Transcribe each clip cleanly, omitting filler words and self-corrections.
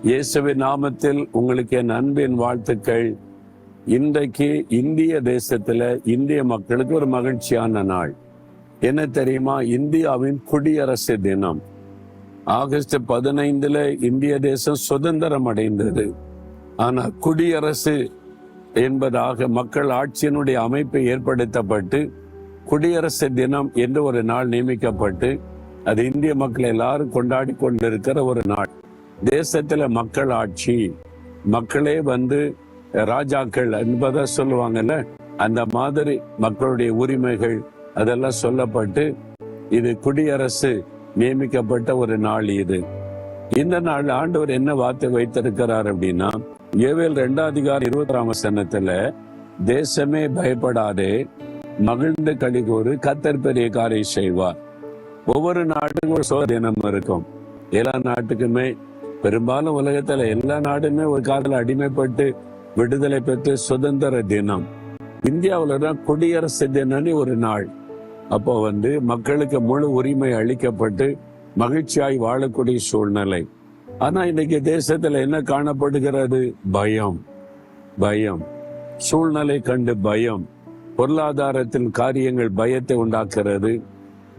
இயேசுவின் நாமத்தில் உங்களுக்கு என் அன்பின் வாழ்த்துக்கள். இன்றைக்கு இந்திய தேசத்துல இந்திய மக்களுக்கு ஒரு மகிழ்ச்சியான நாள். என்ன தெரியுமா? இந்தியாவின் குடியரசு தினம். ஆகஸ்ட் 15 இந்திய தேசம் சுதந்திரம் அடைந்தது. ஆனா குடியரசு என்பதாக மக்கள் ஆட்சியினுடைய அமைப்பு ஏற்படுத்தப்பட்டு குடியரசு தினம் என்று ஒரு நாள் நியமிக்கப்பட்டு அது இந்திய மக்கள் எல்லாரும் கொண்டாடி கொண்டிருக்கிற ஒரு நாள். தேசத்துல மக்கள் ஆட்சி, மக்களே ராஜாக்கள் என்பதை சொல்லுவாங்கல்ல, அந்த மாதிரி மக்களுடைய உரிமைகள் அதெல்லாம் சொல்லப்பட்டு இது குடியரசு நியமிக்கப்பட்ட ஒரு நாள். இந்த நாள் ஆண்டவர் என்ன வார்த்தை வைத்திருக்கிறார் அப்படின்னா, யோவேல் 2:21 தேசமே பயப்படாதே, மகிழ்ந்து களிகூறு, கர்த்தர் பெரிய காரியம் செய்வார். ஒவ்வொரு நாட்டுக்கும் ஒரு சோதனை தினம் இருக்கும். எல்லா நாட்டுக்குமே, பெரும்பாலும் உலகத்துல எல்லா நாடுமே ஒரு காலத்துல அடிமைப்பட்டு விடுதலை பெற்று சுதந்திர தினம். இந்தியாவில தான் குடியரசு தினம்னு ஒரு நாள். அப்போ மக்களுக்கு முழு உரிமை அளிக்கப்பட்டு மகிழ்ச்சியாய் வாழக்கூடிய சூழ்நிலை. ஆனா இன்னைக்கு தேசத்துல என்ன காணப்படுகிறது? பயம், சூழ்நிலை கண்டு பயம், பொருளாதாரத்தில் காரியங்கள் பயத்தை உண்டாக்குறது.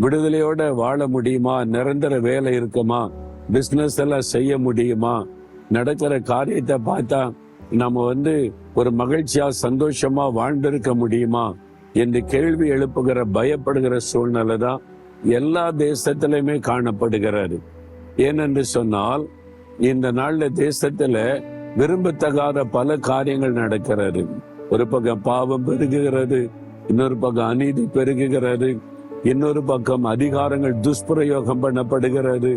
விடுதலையோட வாழ முடியுமா? நிரந்தர வேலை இருக்குமா? பிசினஸ் எல்லாம் செய்ய முடியுமா? நடக்கிற காரியத்தை பார்த்தா நம்ம ஒரு மகிழ்ச்சியா சந்தோஷமா வாழ்ந்திருக்க முடியுமா என்று கேள்வி எழுப்புகிற பயப்படுகிற சூழ்நிலை தான் எல்லா தேசத்திலுமே காணப்படுகிறது. ஏனென்று சொன்னால், இந்த நாள்ல தேசத்துல விரும்பத்தகாத பல காரியங்கள் நடக்கிறது. ஒரு பக்கம் பாவம் பெருகுகிறது, இன்னொரு பக்கம் அநீதி பெருகுகிறது, இன்னொரு பக்கம் அதிகாரங்கள் துஷ்பிரயோகம் பண்ணப்படுகிறது.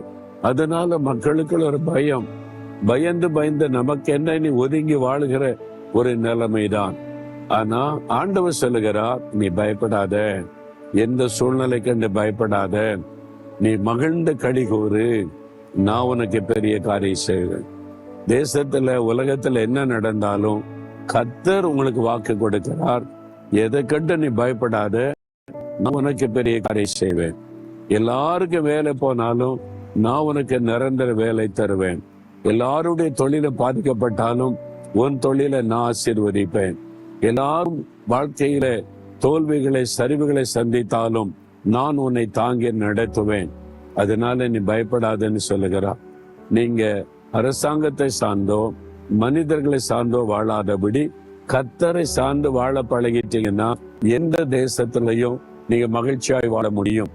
அதனால மக்களுக்குள்ள ஒரு பயந்து நமக்கு என்ன நீ ஒதுங்கி வாழுகிற ஒரு நிலைமைதான். ஆனா ஆண்டவர் சொல்லுகிறார், நீ பயப்படாத, எந்த சூழ்நிலை கண்டு பயப்படாத, நீ மகிழ்ந்து களிகூறு, நான் உனக்கு பெரிய காரியம் செய்வேன். தேசத்துல உலகத்துல என்ன நடந்தாலும் கர்த்தர் உங்களுக்கு வாக்கு கொடுக்கிறார். எதை கண்டு நீ பயப்படாத, நான் உனக்கு பெரிய காரியம் செய்வேன். எல்லாருக்கும் வேலை போனாலும் நான் உனக்கு நிரந்தர வேலை தருவேன். எல்லாருடைய தொழில பாதிக்கப்பட்டாலும் உன் தொழிலை நான் ஆசீர்வதிப்பேன். எல்லாரும் வாழ்க்கையில தோல்விகளை சரிவுகளை சந்தித்தாலும் நான் உன்னை தாங்கி நடத்துவேன். அதனால நீ பயப்படாதன்னு சொல்லுகிறார். நீங்க அரசாங்கத்தை சார்ந்தோ மனிதர்களை சார்ந்தோ வாழாதபடி கர்த்தரை சார்ந்து வாழ பழகிட்டீங்கன்னா எந்த தேசத்திலையும் நீங்க மகிழ்ச்சியாய் வாழ முடியும்.